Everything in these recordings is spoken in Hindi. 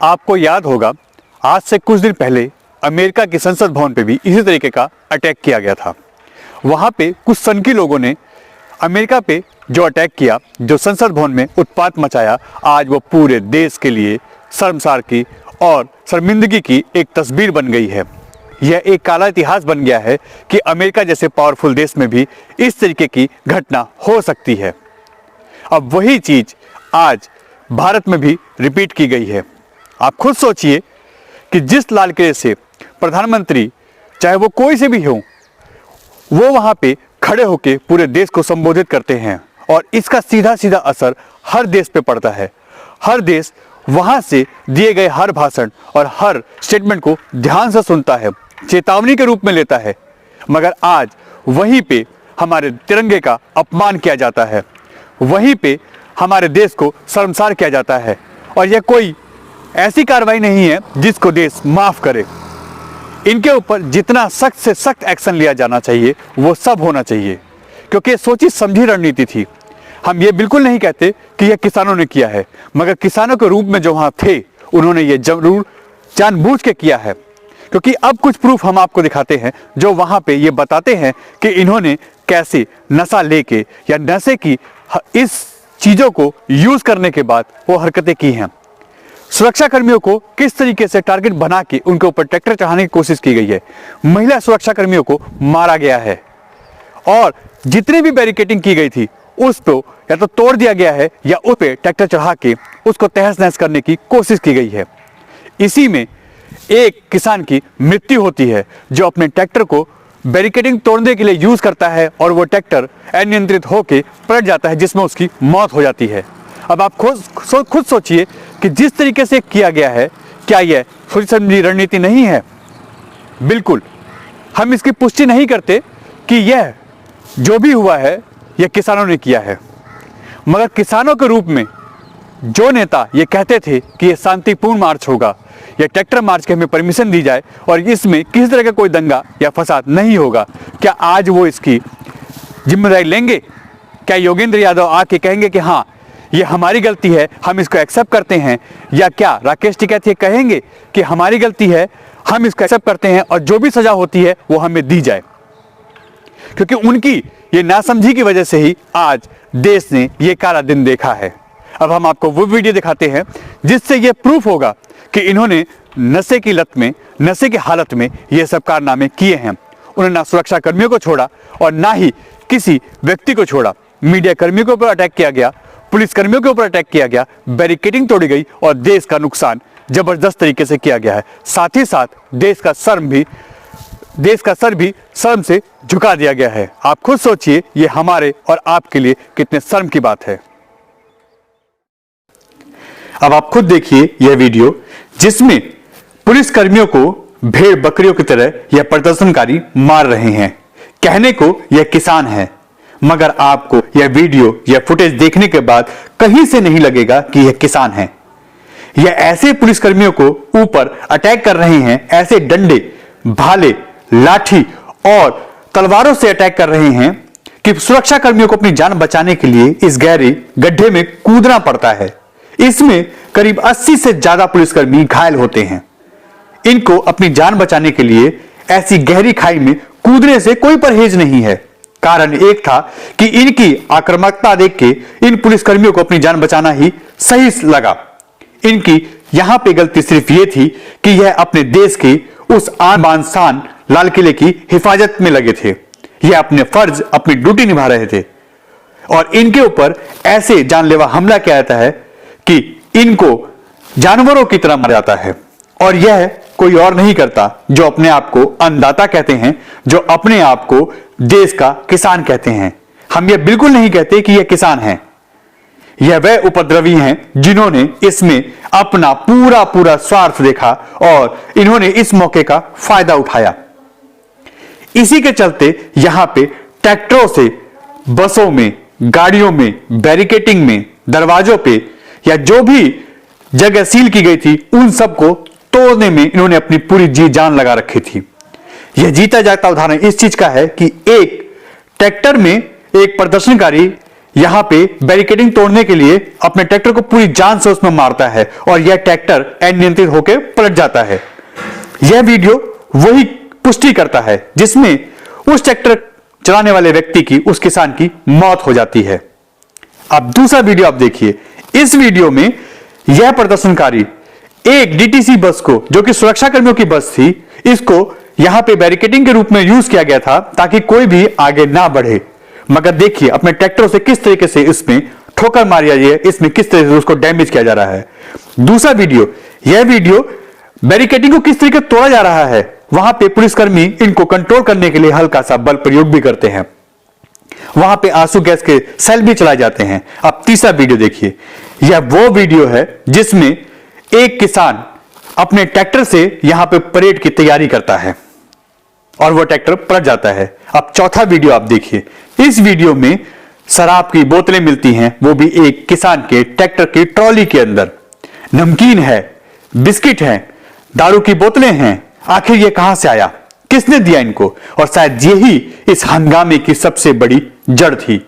आपको याद होगा, आज से कुछ दिन पहले अमेरिका की संसद भवन पे भी इसी तरीके का अटैक किया गया था। वहाँ पे कुछ सनकी लोगों ने अमेरिका पे जो अटैक किया, जो संसद भवन में उत्पात मचाया, आज वो पूरे देश के लिए शर्मसार की और शर्मिंदगी की एक तस्वीर बन गई है। यह एक काला इतिहास बन गया है कि अमेरिका जैसे पावरफुल देश में भी इस तरीके की घटना हो सकती है। अब वही चीज़ आज भारत में भी रिपीट की गई है। आप खुद सोचिए कि जिस लाल किले से प्रधानमंत्री, चाहे वो कोई से भी हो, वो वहाँ पे खड़े होकर पूरे देश को संबोधित करते हैं और इसका सीधा सीधा असर हर देश पे पड़ता है। हर देश वहाँ से दिए गए हर भाषण और हर स्टेटमेंट को ध्यान से सुनता है, चेतावनी के रूप में लेता है। मगर आज वहीं पे हमारे तिरंगे का अपमान किया जाता है, वहीं पे हमारे देश को शर्मसार किया जाता है। और यह कोई ऐसी कार्रवाई नहीं है जिसको देश माफ़ करे। इनके ऊपर जितना सख्त से सख्त एक्शन लिया जाना चाहिए वो सब होना चाहिए, क्योंकि सोची समझी रणनीति थी। हम ये बिल्कुल नहीं कहते कि यह किसानों ने किया है, मगर किसानों के रूप में जो वहाँ थे उन्होंने ये जरूर जानबूझ के किया है। क्योंकि अब कुछ प्रूफ हम आपको दिखाते हैं जो वहाँ पे ये बताते हैं कि इन्होंने कैसे नशा लेके या नशे की इस चीज़ों को यूज़ करने के बाद वो हरकतें की हैं। सुरक्षा कर्मियों को किस तरीके से टारगेट बना के उनके ऊपर ट्रैक्टर चढ़ाने की कोशिश की गई है। महिला सुरक्षा कर्मियों को मारा गया है और जितनी भी बैरिकेडिंग की गई थी उसको या तो तोड़ दिया गया है या उस पर ट्रैक्टर चढ़ा के उसको तहस नहस करने की कोशिश की गई है। इसी में एक किसान की मृत्यु होती है जो अपने ट्रैक्टर को बैरिकेडिंग तोड़ने के लिए यूज करता है और वो ट्रैक्टर अनियंत्रित होकर पलट जाता है, जिसमें उसकी मौत हो जाती है। अब आप खुद सोचिए कि जिस तरीके से किया गया है, क्या यह सोची समझी रणनीति नहीं है? बिल्कुल। हम इसकी पुष्टि नहीं करते कि यह जो भी हुआ है यह किसानों ने किया है, मगर किसानों के रूप में जो नेता ये कहते थे कि यह शांतिपूर्ण मार्च होगा, यह ट्रैक्टर मार्च के हमें परमिशन दी जाए और इसमें किसी तरह का कोई दंगा या फसाद नहीं होगा, क्या आज वो इसकी जिम्मेदारी लेंगे? क्या योगेंद्र यादव आके कहेंगे कि हाँ ये हमारी गलती है, हम इसको एक्सेप्ट करते हैं? या क्या राकेश टिकैत ये कहेंगे कि हमारी गलती है, हम इसको एक्सेप्ट करते हैं और जो भी सजा होती है वो हमें दी जाए? क्योंकि उनकी ये नासमझी की वजह से ही आज देश ने ये काला दिन देखा है। अब हम आपको वो वीडियो दिखाते हैं जिससे ये प्रूफ होगा कि इन्होंने नशे की लत में, नशे की हालत में ये सब कारनामे किए हैं। उन्होंने ना सुरक्षा कर्मियों को छोड़ा और ना ही किसी व्यक्ति को छोड़ा। मीडिया कर्मियों के ऊपर अटैक किया गया, पुलिस कर्मियों के ऊपर अटैक किया गया, बैरिकेडिंग तोड़ी गई और देश का नुकसान जबरदस्त तरीके से किया गया है। साथ ही साथ देश का सर भी शर्म से झुका दिया गया है। आप खुद सोचिए ये हमारे और आपके लिए कितने शर्म की बात है। अब आप खुद देखिए यह वीडियो जिसमें पुलिस कर्मियों को भेड़ बकरियों की तरह यह प्रदर्शनकारी मार रहे हैं। कहने को यह किसान है, मगर आपको यह वीडियो या फुटेज देखने के बाद कहीं से नहीं लगेगा कि यह किसान है। यह ऐसे पुलिसकर्मियों को ऊपर अटैक कर रहे हैं, ऐसे डंडे, भाले, लाठी और तलवारों से अटैक कर रहे हैं कि सुरक्षा कर्मियों को अपनी जान बचाने के लिए इस गहरे गड्ढे में कूदना पड़ता है। इसमें करीब 80 से ज्यादा पुलिसकर्मी घायल होते हैं। इनको अपनी जान बचाने के लिए ऐसी गहरी खाई में कूदने से कोई परहेज नहीं है। कारण एक था कि इनकी आक्रामकता देख के इन पुलिसकर्मियों को अपनी जान बचाना ही सही लगा। इनकी यहां पे गलती सिर्फ ये थी कि यह अपने देश के उस आन बान शान लाल किले की हिफाजत में लगे थे। यह अपने फर्ज, अपनी ड्यूटी निभा रहे थे और इनके ऊपर ऐसे जानलेवा हमला किया जाता है कि इनको जानवरों की तरह मारा जाता है। और यह कोई और नहीं करता जो अपने आप को अन्नदाता कहते हैं, जो अपने आप को देश का किसान कहते हैं। हम यह बिल्कुल नहीं कहते कि यह किसान हैं। यह वह उपद्रवी हैं जिन्होंने इसमें अपना पूरा स्वार्थ देखा और इन्होंने इस मौके का फायदा उठाया। इसी के चलते यहां पे ट्रैक्टरों से, बसों में, गाड़ियों में, बैरिकेडिंग में, दरवाजों पे या जो भी जगह सील की गई थी उन सबको तोड़ने में इन्होंने अपनी पूरी जी जान लगा रखी थी। यह जीता जागता उदाहरण इस चीज का है कि एक ट्रैक्टर में एक प्रदर्शनकारी यहाँ पे बैरिकेडिंग तोड़ने के लिए अपने ट्रैक्टर को पूरी जान से उसमें मारता है और यह ट्रैक्टर अनियंत्रित होकर पलट जाता है। यह वीडियो वही पुष्टि करता है जिसमें उस ट्रैक्टर चलाने वाले व्यक्ति की, उस किसान की मौत हो जाती है। अब दूसरा वीडियो आप देखिए। इस वीडियो में यह प्रदर्शनकारी एक डीटीसी बस को, जो कि सुरक्षा कर्मियों की बस थी, इसको यहां पे बैरिकेडिंग के रूप में यूज किया गया था ताकि कोई भी आगे ना बढ़े। मगर देखिए अपने ट्रैक्टरों से किस तरीके से इसमें ठोकर मारी जा रही है, इसमें किस तरह से उसको डैमेज किया जा रहा है। दूसरा वीडियो, यह वीडियो बैरिकेडिंग को किस तरीके से तोड़ा जा रहा है। वहां पे पुलिसकर्मी इनको कंट्रोल करने के लिए हल्का सा बल प्रयोग भी करते हैं। वहां पे आंसू गैस के सेल भी चलाए जाते हैं। अब तीसरा वीडियो देखिए। यह वो वीडियो है जिसमें एक किसान अपने ट्रैक्टर से यहां पे परेड की तैयारी करता है और वो ट्रैक्टर पलट जाता है। अब चौथा वीडियो आप देखिए। इस वीडियो में शराब की बोतलें मिलती हैं, वो भी एक किसान के ट्रैक्टर की ट्रॉली के अंदर। नमकीन है, बिस्किट है, दारू की बोतलें हैं। आखिर ये कहां से आया, किसने दिया इनको? और शायद यही इस हंगामे की सबसे बड़ी जड़ थी।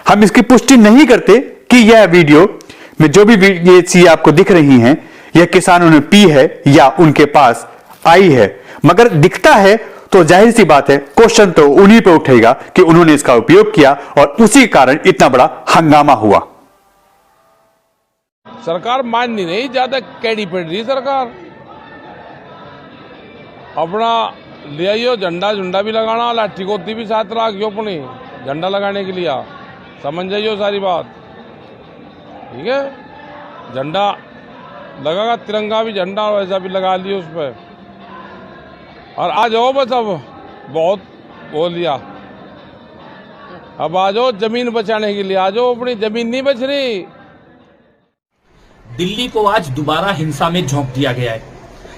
हम इसकी पुष्टि नहीं करते कि यह वीडियो में जो भी ये चीजें आपको दिख रही हैं, यह किसानों ने पी है या उनके पास आई है, मगर दिखता है तो जाहिर सी बात है क्वेश्चन तो उन्हीं पे उठेगा कि उन्होंने इसका उपयोग किया और उसी कारण इतना बड़ा हंगामा हुआ। सरकार मान नहीं रही, ज्यादा कैडी पड़ रही सरकार। अपना ले आइयो झंडा झुंडा भी लगाना, लाठी गोती भी साथ रखियो अपनी झंडा लगाने के लिए। समझ जाइयो सारी बात, ठीक है। झंडा लगागा, तिरंगा भी झंडा वैसा भी लगा लियो उस पर। और आ जाओ बस, अब बहुत बोल लिया, अब आ जाओ जमीन बचाने के लिए आ जाओ। अपनी जमीन नहीं बच रही। दिल्ली को आज दोबारा हिंसा में झोंक दिया गया है।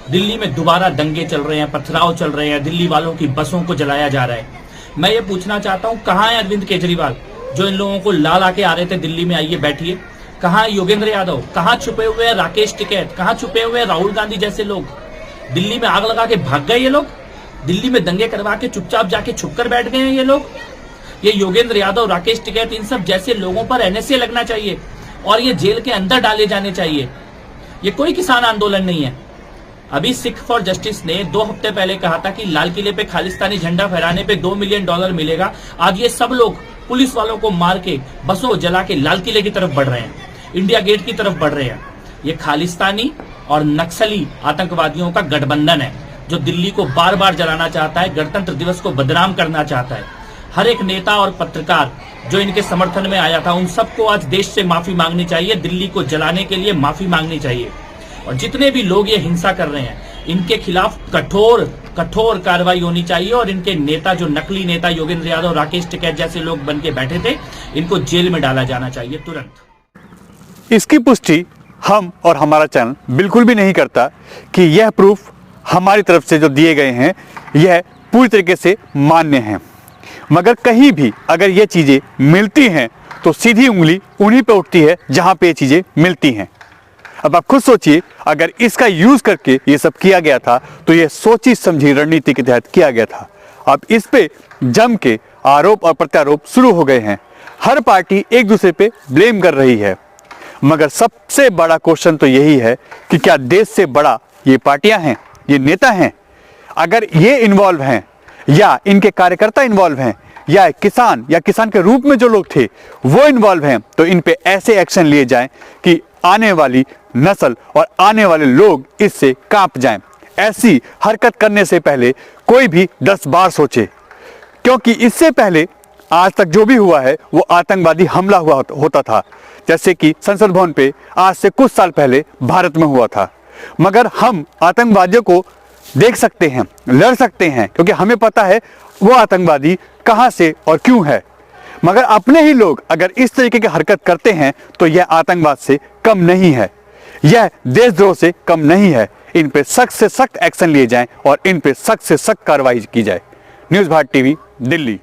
दिल्ली में दोबारा दंगे चल रहे हैं, पथराव चल रहे हैं, दिल्ली वालों की बसों को जलाया जा रहा है। मैं ये पूछना चाहता हूँ, कहाँ है अरविंद केजरीवाल जो इन लोगों को ला ला के आ रहे थे दिल्ली में, आइए बैठिए। कहाँ है योगेंद्र यादव? कहाँ छुपे हुए हैं राकेश टिकैत? कहाँ छुपे हुए हैं राहुल गांधी जैसे लोग? दिल्ली में आग लगा के भाग गए ये लोग। दिल्ली में दंगे करवा के चुपचाप जाके छुप कर बैठ गए हैं ये लोग। ये योगेंद्र यादव, राकेश टिकैत, इन सब जैसे लोगों पर एनएसए लगना चाहिए और ये जेल के अंदर डाले जाने चाहिए। ये कोई किसान आंदोलन नहीं है। अभी सिख फॉर जस्टिस ने 2 हफ्ते पहले कहा था कि लाल किले पे खालिस्तानी झंडा फहराने पे $2 मिलियन मिलेगा। आज ये सब लोग पुलिस वालों को मार के, बसों को जला के लाल किले की तरफ बढ़ रहे हैं, इंडिया गेट की तरफ बढ़ रहे हैं। ये खालिस्तानी और नक्सली आतंकवादियों का गठबंधन है जो दिल्ली को बार बार जलाना चाहता है, गणतंत्र दिवस को बदनाम करना चाहता है। हर एक नेता और पत्रकार जो इनके समर्थन में आया था, उन सबको आज देश से माफी मांगनी चाहिए। दिल्ली को जलाने के लिए माफी मांगनी चाहिए। और जितने भी लोग ये हिंसा कर रहे हैं, इनके खिलाफ कठोर कठोर कार्रवाई होनी चाहिए। और इनके नेता, जो नकली नेता योगेंद्र यादव, राकेश टिकैत जैसे लोग बन के बैठे थे, इनको जेल में डाला जाना चाहिए तुरंत। इसकी पुष्टि हम और हमारा चैनल बिल्कुल भी नहीं करता कि यह प्रूफ हमारी तरफ से जो दिए गए हैं यह पूरी तरीके से मान्य हैं। मगर कहीं भी अगर ये चीज़ें मिलती हैं तो सीधी उंगली उन्हीं पे उठती है जहां पे ये चीज़ें मिलती हैं। अब आप खुद सोचिए, अगर इसका यूज करके ये सब किया गया था तो ये सोची समझी रणनीति के तहत किया गया था। अब इस पे जम के आरोप और प्रत्यारोप शुरू हो गए हैं। हर पार्टी एक दूसरे पे ब्लेम कर रही है, मगर सबसे बड़ा क्वेश्चन तो यही है कि क्या देश से बड़ा ये पार्टियां हैं, ये नेता हैं? अगर ये इन्वॉल्व हैं या इनके कार्यकर्ता इन्वॉल्व हैं या किसान के रूप में जो लोग थे वो इन्वॉल्व हैं, तो इन पे ऐसे एक्शन लिए जाएं कि आने वाली नस्ल और आने वाले लोग इससे कांप जाएं। ऐसी हरकत करने से पहले कोई भी 10 बार सोचे, क्योंकि इससे पहले आज तक जो भी हुआ है वो आतंकवादी हमला हुआ होता था, जैसे कि संसद भवन पे आज से कुछ साल पहले भारत में हुआ था। मगर हम आतंकवादियों को देख सकते हैं, लड़ सकते हैं, क्योंकि हमें पता है वो आतंकवादी कहां से और क्यों है। मगर अपने ही लोग अगर इस तरीके की हरकत करते हैं तो यह आतंकवाद से कम नहीं है, यह देशद्रोह से कम नहीं है। इन पे सख्त से सख्त एक्शन लिए जाएं और इन पे सख्त से सख्त कार्रवाई की जाए। News Bharat TV, Delhi.